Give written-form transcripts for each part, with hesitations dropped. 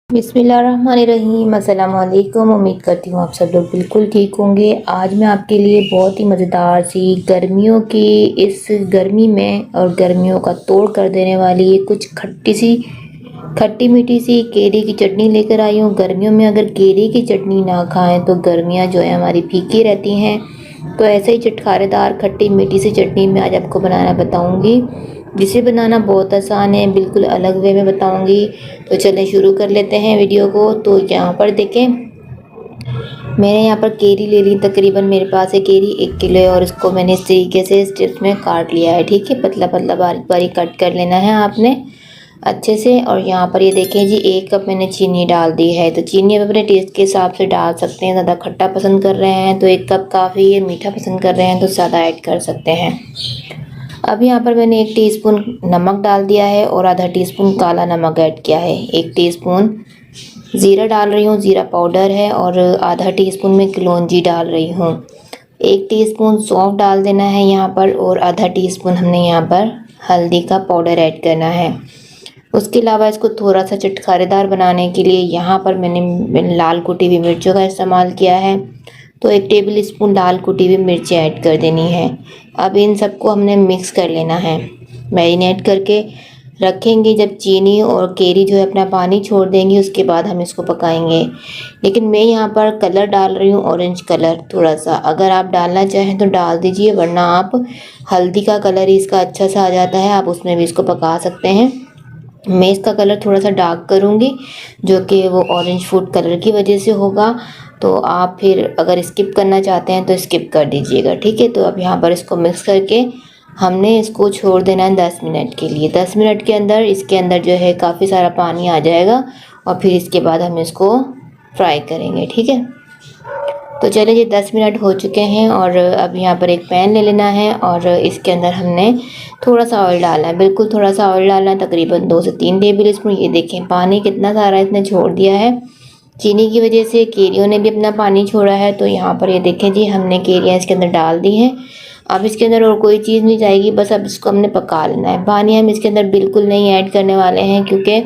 बिस्मिल्लाहिर्रहमानिर्रहीम। अस्सलाम वालेकुम। उम्मीद करती हूँ आप सब लोग बिल्कुल ठीक होंगे। आज मैं आपके लिए बहुत ही मज़ेदार सी गर्मियों की इस गर्मी में और गर्मियों का तोड़ कर देने वाली ये कुछ खट्टी मीठी सी केरी की चटनी लेकर आई हूँ। गर्मियों में अगर केरी की चटनी ना खाएं तो गर्मियाँ जो है हमारी फीकी रहती हैं। तो ऐसे ही चटखारेदार खट्टी मीठी सी चटनी मैं आज आपको बनाना बताऊँगी, जिसे बनाना बहुत आसान है, बिल्कुल अलग वे में बताऊंगी। तो चलें शुरू कर लेते हैं वीडियो को। तो यहाँ पर देखें, मैंने यहाँ पर केरी ले ली, तकरीबन मेरे पास है केरी 1 किलो है और इसको मैंने इस तरीके से स्ट्रिप्स में काट लिया है। ठीक है, पतला पतला बारीक बारीक कट कर लेना है आपने अच्छे से। और यहाँ पर ये देखें जी, 1 कप मैंने चीनी डाल दी है। तो चीनी आप अपने टेस्ट के हिसाब से डाल सकते हैं। ज़्यादा खट्टा पसंद कर रहे हैं तो 1 कप काफ़ी है, मीठा पसंद कर रहे हैं तो ज़्यादा ऐड कर सकते हैं। अब यहाँ पर मैंने 1 टीस्पून नमक डाल दिया है और आधा टीस्पून काला नमक ऐड किया है। 1 टीस्पून ज़ीरा डाल रही हूँ, ज़ीरा पाउडर है। और आधा टीस्पून में कलौंजी डाल रही हूँ। 1 टीस्पून सौंफ डाल देना है यहाँ पर और आधा टीस्पून हमने यहाँ पर हल्दी का पाउडर ऐड करना है। उसके अलावा इसको थोड़ा सा चटखारेदार बनाने के लिए यहाँ पर मैंने लाल कुटी हुई मिर्चों का इस्तेमाल किया है। तो 1 टेबल स्पून लाल कुटी हुई मिर्ची ऐड कर देनी है। अब इन सबको हमने मिक्स कर लेना है, मैरिनेट करके रखेंगे। जब चीनी और केरी जो है अपना पानी छोड़ देंगी उसके बाद हम इसको पकाएंगे। लेकिन मैं यहाँ पर कलर डाल रही हूँ, ऑरेंज कलर थोड़ा सा। अगर आप डालना चाहें तो डाल दीजिए, वरना आप हल्दी का कलर ही इसका अच्छा सा आ जाता है, आप उसमें भी इसको पका सकते हैं। मैं इसका कलर थोड़ा सा डार्क करूँगी, जो कि वो ऑरेंज फूड कलर की वजह से होगा। तो आप फिर अगर स्किप करना चाहते हैं तो स्किप कर दीजिएगा। ठीक है, तो अब यहाँ पर इसको मिक्स करके हमने इसको छोड़ देना है 10 मिनट के लिए। 10 मिनट के अंदर इसके अंदर जो है काफ़ी सारा पानी आ जाएगा और फिर इसके बाद हम इसको फ्राई करेंगे। ठीक है, तो चलिए जी 10 मिनट हो चुके हैं और अब यहाँ पर एक पैन ले लेना है और इसके अंदर हमने थोड़ा सा ऑयल डालना है, बिल्कुल थोड़ा सा ऑयल डालना है, तकरीबन 2 से 3 टेबल स्पून। ये देखें पानी कितना सारा इसने छोड़ दिया है, चीनी की वजह से केरियों ने भी अपना पानी छोड़ा है। तो यहाँ पर ये देखें जी, हमने केरियाँ इसके अंदर डाल दी हैं। अब इसके अंदर और कोई चीज़ नहीं जाएगी, बस अब इसको हमने पका लेना है। पानी हम इसके अंदर बिल्कुल नहीं ऐड करने वाले हैं, क्योंकि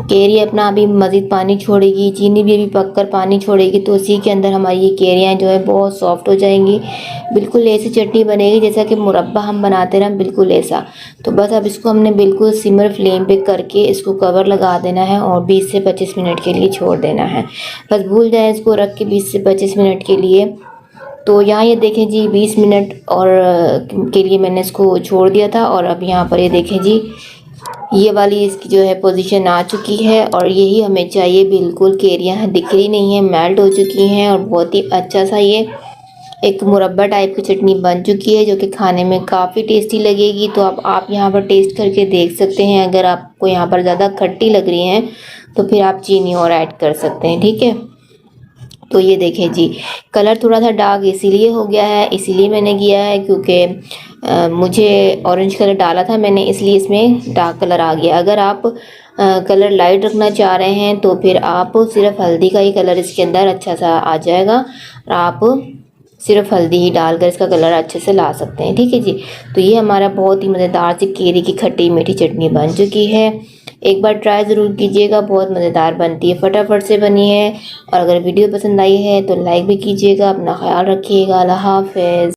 केरी अपना अभी मज़ीद पानी छोड़ेगी, चीनी भी अभी पककर पानी छोड़ेगी। तो उसी के अंदर हमारी ये केरियाँ जो है बहुत सॉफ्ट हो जाएंगी, बिल्कुल ऐसी चटनी बनेगी जैसा कि मुरब्बा हम बनाते हैं, बिल्कुल ऐसा। तो बस अब इसको हमने बिल्कुल सिमर फ्लेम पे करके इसको कवर लगा देना है और 20 से 25 मिनट के लिए छोड़ देना है। बस भूल जाए इसको रख के 20 से 25 मिनट के लिए। तो यहाँ ये देखें जी 20 मिनट और के लिए मैंने इसको छोड़ दिया था। और अब यहाँ पर ये देखें जी, ये वाली इसकी जो है पोजीशन आ चुकी है और यही हमें चाहिए। बिल्कुल केरियाँ दिख रही नहीं है, मेल्ट हो चुकी हैं और बहुत ही अच्छा सा ये एक मुरब्बा टाइप की चटनी बन चुकी है, जो कि खाने में काफ़ी टेस्टी लगेगी। तो अब आप यहाँ पर टेस्ट करके देख सकते हैं। अगर आपको यहाँ पर ज़्यादा खट्टी लग रही हैं तो फिर आप चीनी और ऐड कर सकते हैं। ठीक है, तो ये देखें जी, कलर थोड़ा सा डार्क इसीलिए हो गया है, इसीलिए मैंने किया है क्योंकि मुझे ऑरेंज कलर डाला था मैंने, इसलिए इसमें डार्क कलर आ गया। अगर आप कलर लाइट रखना चाह रहे हैं तो फिर आप सिर्फ हल्दी का ही कलर इसके अंदर अच्छा सा आ जाएगा और आप सिर्फ हल्दी ही डालकर इसका कलर अच्छे से ला सकते हैं। ठीक है जी, तो ये हमारा बहुत ही मज़ेदार सी केरी की खट्टी मीठी चटनी बन चुकी है। एक बार ट्राई ज़रूर कीजिएगा, बहुत मज़ेदार बनती है, फटाफट से बनी है। और अगर वीडियो पसंद आई है तो लाइक भी कीजिएगा। अपना ख्याल रखिएगा। अल्लाह हाफ़िज़।